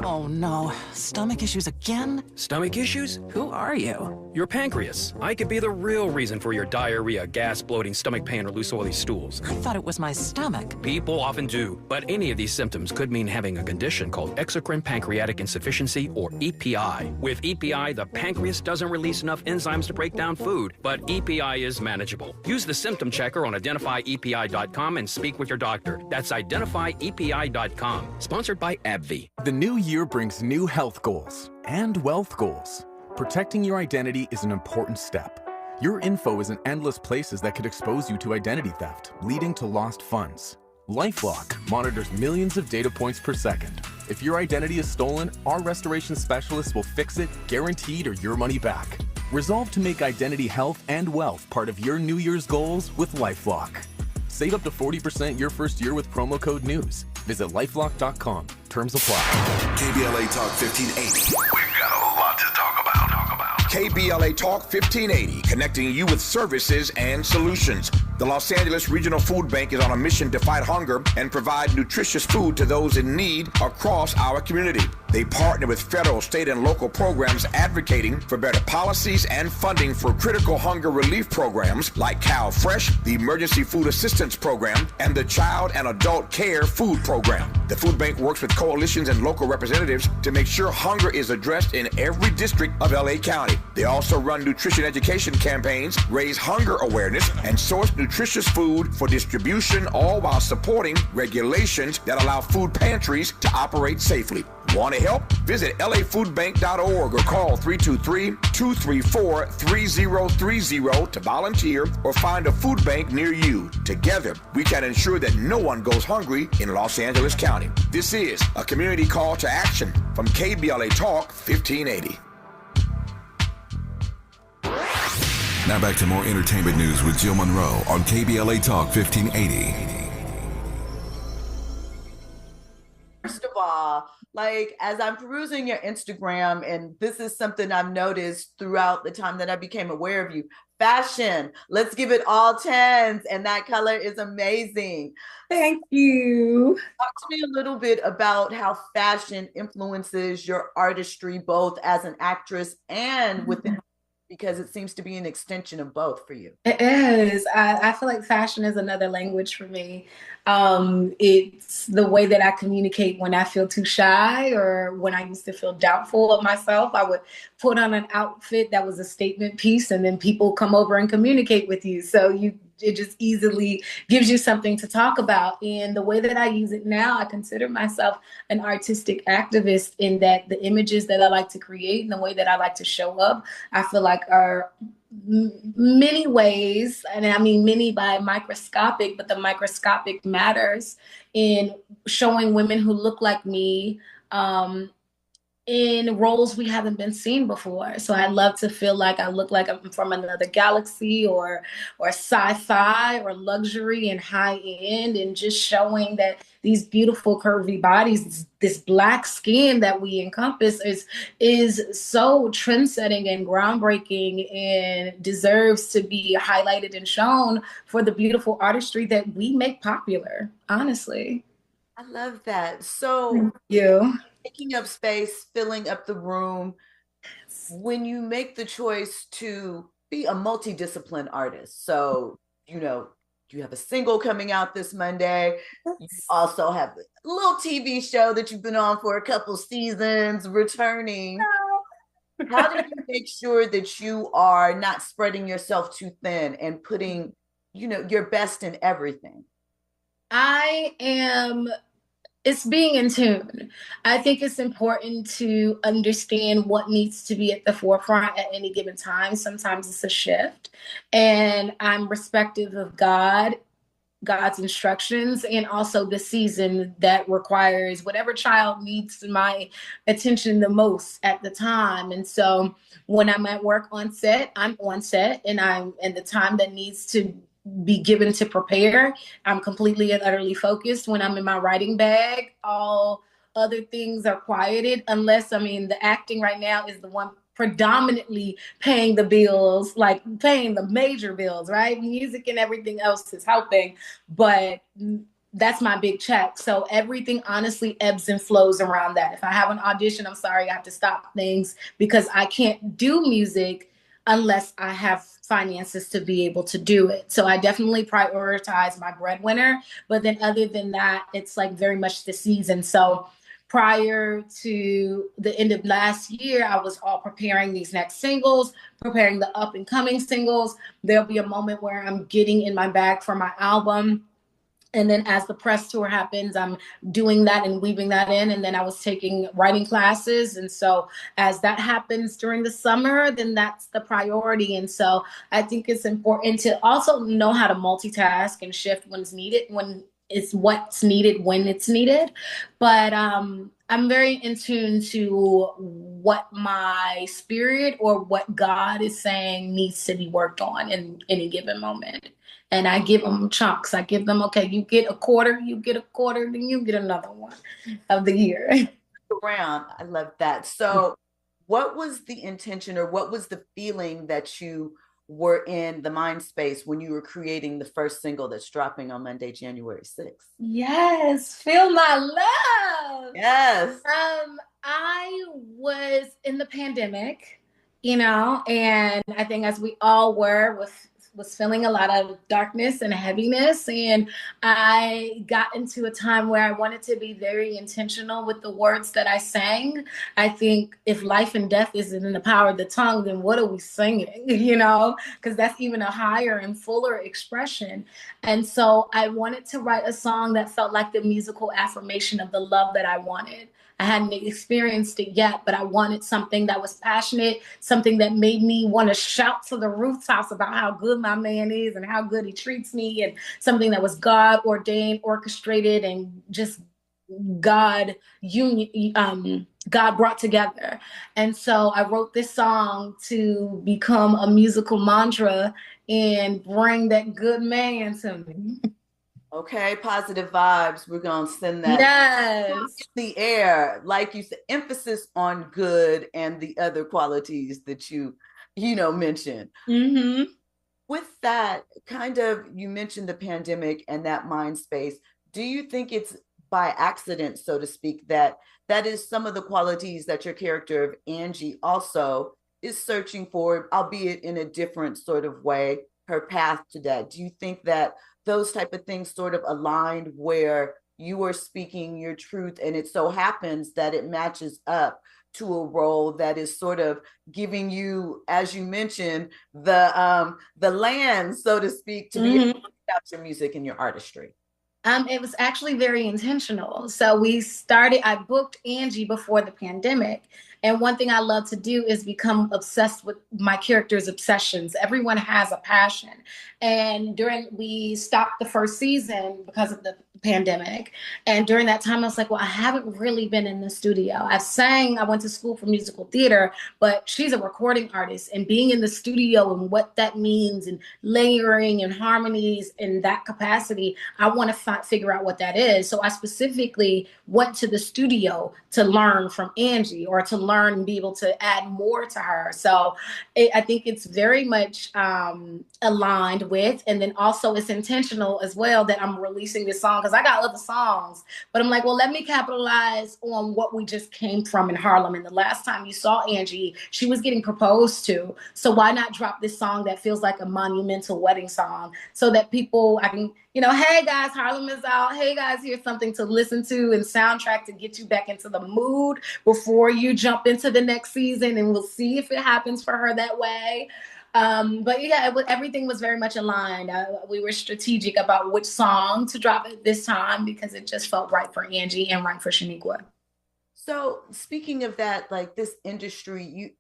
Oh no, stomach issues again? Stomach issues? Who are you? Your pancreas. I could be the real reason for your diarrhea, gas, bloating, stomach pain, or loose oily stools. I thought it was my stomach. People often do, but any of these symptoms could mean having a condition called exocrine pancreatic insufficiency, or EPI. With EPI, the pancreas doesn't release enough enzymes to break down food, but EPI is manageable. Use the symptom checker on identifyepi.com and speak with your doctor. That's identifyepi.com. Sponsored by AbbVie. The new year brings new health goals and wealth goals. Protecting your identity is an important step. Your info is in endless places that could expose you to identity theft, leading to lost funds. LifeLock monitors millions of data points per second. If your identity is stolen, our restoration specialists will fix it, guaranteed, or your money back. Resolve to make identity health and wealth part of your New Year's goals with LifeLock. Save up to 40% your first year with promo code NEWS. Visit lifelock.com. Terms apply. KBLA Talk 1580. We've got a lot to talk about. KBLA Talk 1580, connecting you with services and solutions. The Los Angeles Regional Food Bank is on a mission to fight hunger and provide nutritious food to those in need across our community. They partner with federal, state, and local programs advocating for better policies and funding for critical hunger relief programs like Cal Fresh, the Emergency Food Assistance Program, and the Child and Adult Care Food Program. The food bank works with coalitions and local representatives to make sure hunger is addressed in every district of LA County. They also run nutrition education campaigns, raise hunger awareness, and source nutritious food for distribution, all while supporting regulations that allow food pantries to operate safely. Want to help? Visit lafoodbank.org or call 323-234-3030 to volunteer or find a food bank near you. Together, we can ensure that no one goes hungry in Los Angeles County. This is a community call to action from KBLA Talk 1580. Now back to more entertainment news with Jill Munroe on KBLA Talk 1580. First of all, like as I'm perusing your Instagram, and this is something I've noticed throughout the time that I became aware of you, fashion. Let's give it all 10s, and that color is amazing. Thank you. Talk to me a little bit about how fashion influences your artistry, both as an actress and within, because it seems to be an extension of both for you. It is. I feel like fashion is another language for me. It's the way that I communicate when I feel too shy or when I used to feel doubtful of myself. I would put on an outfit that was a statement piece, and then people come over and communicate with you. So it just easily gives you something to talk about. And the way that I use it now, I consider myself an artistic activist in that the images that I like to create and the way that I like to show up, I feel like are many ways, and I mean many by microscopic, but the microscopic matters in showing women who look like me in roles we haven't been seen before. So I love to feel like I look like I'm from another galaxy or sci-fi or luxury and high end, and just showing that these beautiful curvy bodies, this black skin that we encompass is so trend-setting and groundbreaking and deserves to be highlighted and shown for the beautiful artistry that we make popular, honestly. I love that. So Thank you. Taking up space, filling up the room. When you make the choice to be a multidiscipline artist, so, you have a single coming out this Monday. You also have a little TV show that you've been on for a couple seasons, returning. How do you make sure that you are not spreading yourself too thin and putting, your best in everything? It's being in tune. I think it's important to understand what needs to be at the forefront at any given time. Sometimes it's a shift, and I'm respective of God's instructions, and also the season that requires whatever child needs my attention the most at the time. And so when I'm at work on set, I'm on set, and the time that needs to be given to prepare, I'm completely and utterly focused. When I'm in my writing bag, all other things are quieted, unless, the acting right now is the one predominantly paying the bills, like paying the major bills, right? Music and everything else is helping, but that's my big check. So everything honestly ebbs and flows around that. If I have an audition, I'm sorry, I have to stop things because I can't do music unless I have finances to be able to do it. So I definitely prioritize my breadwinner. But then other than that, it's like very much the season. So prior to the end of last year, I was all preparing these next singles, preparing the up and coming singles. There'll be a moment where I'm getting in my bag for my album. And then as the press tour happens, I'm doing that and weaving that in. And then I was taking writing classes. And so as that happens during the summer, then that's the priority. And so I think it's important to also know how to multitask and shift when it's needed, when it's what's needed, when it's needed. But I'm very in tune to what my spirit or what God is saying needs to be worked on in any given moment. And I give them chunks. I give them, okay, you get a quarter, then you get another one of the year. Around. I love that. So what was the intention, or what was the feeling that you were in the mind space when you were creating the first single that's dropping on Monday, January 6th? Yes, feel my love. Yes. I was in the pandemic, and I think as we all were, was feeling a lot of darkness and heaviness. And I got into a time where I wanted to be very intentional with the words that I sang. I think if life and death isn't in the power of the tongue, then what are we singing? Because that's even a higher and fuller expression. And so I wanted to write a song that felt like the musical affirmation of the love that I wanted. I hadn't experienced it yet, but I wanted something that was passionate, something that made me want to shout to the rooftops about how good my man is and how good he treats me, and something that was God ordained, orchestrated, and just God God brought together. And so I wrote this song to become a musical mantra and bring that good man to me. Okay, positive vibes. We're gonna send that Yes. in the air. Like you said, emphasis on good and the other qualities that you mentioned. Mm-hmm. With that, kind of, you mentioned the pandemic and that mind space. Do you think it's by accident, so to speak, that is some of the qualities that your character of Angie also is searching for, albeit in a different sort of way, her path to that? Do you think that those type of things sort of aligned where you are speaking your truth and it so happens that it matches up to a role that is sort of giving you, as you mentioned, the land, so to speak, to be able to put out your music and your artistry? It was actually very intentional. So I booked Angie before the pandemic. And one thing I love to do is become obsessed with my character's obsessions. Everyone has a passion. And we stopped the first season because of the pandemic. And during that time, I was like, well, I haven't really been in the studio. I went to school for musical theater, but she's a recording artist, and being in the studio and what that means and layering and harmonies in that capacity, I want to figure out what that is. So I specifically went to the studio to learn from Angie, or to learn and be able to add more to her. So I think it's very much aligned with, and then also it's intentional as well that I'm releasing this song, because I got other songs, but I'm like, well, let me capitalize on what we just came from in Harlem. And the last time you saw Angie, she was getting proposed to. So why not drop this song that feels like a monumental wedding song, so that I can, hey guys, Harlem is out. Hey guys, here's something to listen to and soundtrack to get you back into the mood before you jump into the next season. And we'll see if it happens for her that way. But yeah, everything was very much aligned. We were strategic about which song to drop at this time, because it just felt right for Angie and right for Shaniqua. So speaking of that, like this industry,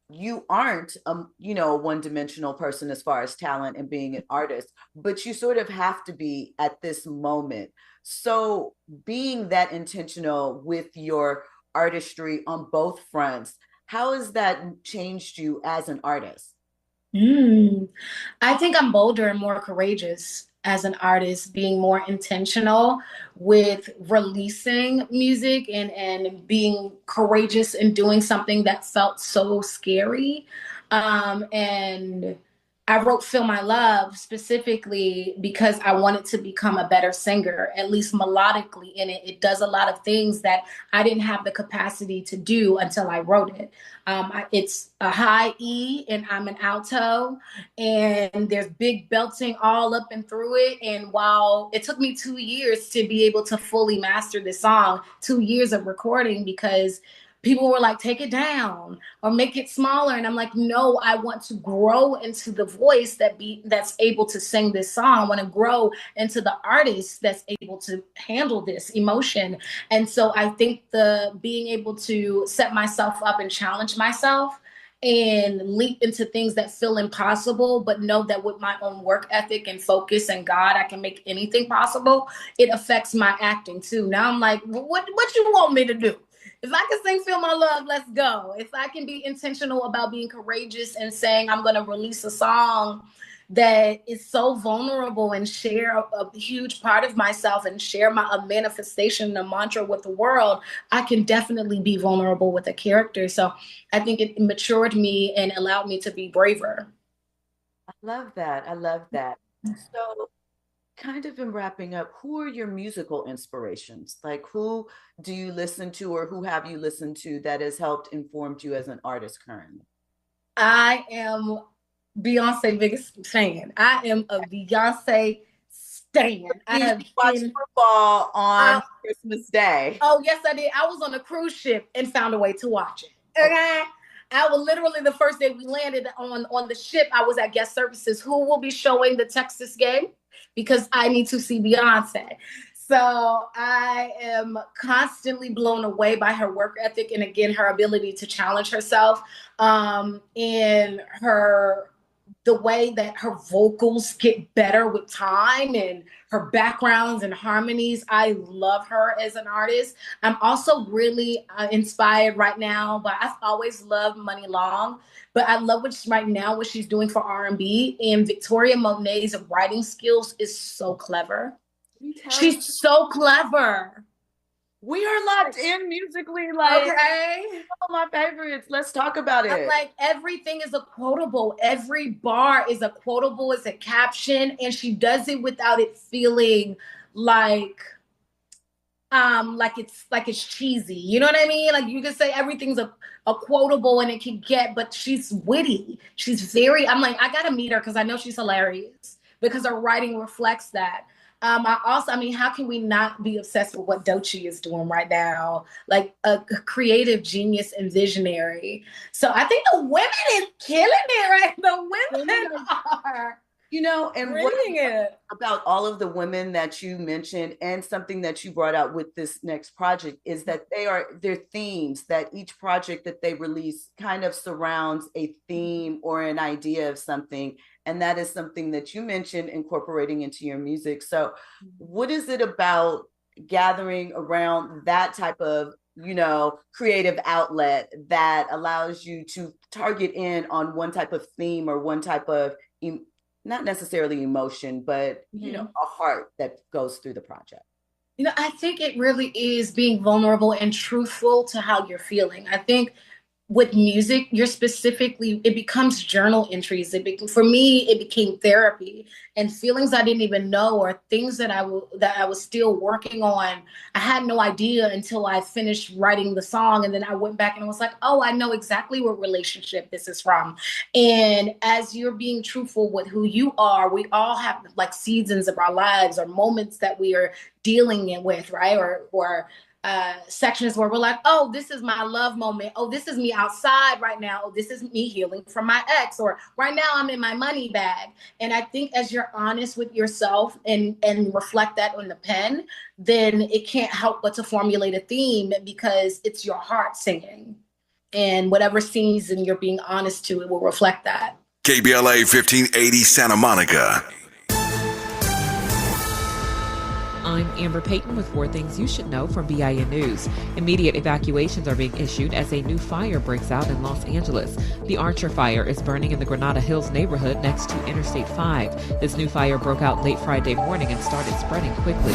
you aren't a one-dimensional person as far as talent and being an artist, but you sort of have to be at this moment. So being that intentional with your artistry on both fronts, how has that changed you as an artist? I think I'm bolder and more courageous as an artist, being more intentional with releasing music and being courageous in doing something that felt so scary. And I wrote Feel My Love specifically because I wanted to become a better singer, at least melodically in it. It does a lot of things that I didn't have the capacity to do until I wrote it. It's a high E and I'm an alto, and there's big belting all up and through it. And while it took me 2 years to be able to fully master this song, 2 years of recording, because people were like, take it down or make it smaller. And I'm like, no, I want to grow into the voice that's able to sing this song. I want to grow into the artist that's able to handle this emotion. And so I think being able to set myself up and challenge myself and leap into things that feel impossible, but know that with my own work ethic and focus and God, I can make anything possible. It affects my acting too. Now I'm like, what you want me to do? If I can sing Feel My Love, let's go. If I can be intentional about being courageous and saying I'm going to release a song that is so vulnerable and share a huge part of myself and share a manifestation and a mantra with the world, I can definitely be vulnerable with a character. So I think it matured me and allowed me to be braver. I love that. I love that. So kind of in wrapping up, who are your musical inspirations? Like, who do you listen to, or who have you listened to that has helped informed you as an artist currently? I am Beyonce's biggest fan. I am a Beyonce stan. I have watched football on Christmas Day. Oh, yes, I did. I was on a cruise ship and found a way to watch it. Okay. I was literally, the first day we landed on the ship, I was at guest services. Who will be showing the Texas game? Because I need to see Beyonce. So I am constantly blown away by her work ethic and, again, her ability to challenge herself, and the way that her vocals get better with time and her backgrounds and harmonies. I love her as an artist. I'm also really inspired right now, but I've always loved Money Long, but I love what she's doing for R&B, and Victoria Monet's writing skills is so clever. She's so clever. We are locked in musically, like, okay, all my favorites. Let's talk about it. I'm like, everything is a quotable. Every bar is a quotable, it's a caption, and she does it without it feeling like it's cheesy. You know what I mean? Like, you can say everything's a quotable and it can get, but she's witty. She's I'm like, I gotta meet her because I know she's hilarious because her writing reflects that. How can we not be obsessed with what Doechii is doing right now? Like a creative genius and visionary. So I think the women is killing it, right? The women are. You know, and what about all of the women that you mentioned, and something that you brought out with this next project is that their themes, that each project that they release kind of surrounds a theme or an idea of something. And that is something that you mentioned incorporating into your music. So what is it about gathering around that type of, creative outlet that allows you to target in on one type of theme or one type of not necessarily emotion, but, a heart that goes through the project? I think it really is being vulnerable and truthful to how you're feeling. I think with music, it becomes journal entries. For me, it became therapy, and feelings I didn't even know, or things that I was still working on. I had no idea until I finished writing the song. And then I went back and I was like, oh, I know exactly what relationship this is from. And as you're being truthful with who you are, we all have like seasons of our lives or moments that we are dealing with, right? Or sections where we're like, oh, this is my love moment. Oh, this is me outside right now. Oh, this is me healing from my ex. Or right now I'm in my money bag. And I think as you're honest with yourself and reflect that on the pen, then it can't help but to formulate a theme, because it's your heart singing. And whatever season you're being honest to, it will reflect that. KBLA 1580 Santa Monica. I'm Amber Payton with 4 Things You Should Know from BIN News. Immediate evacuations are being issued as a new fire breaks out in Los Angeles. The Archer Fire is burning in the Granada Hills neighborhood next to Interstate 5. This new fire broke out late Friday morning and started spreading quickly.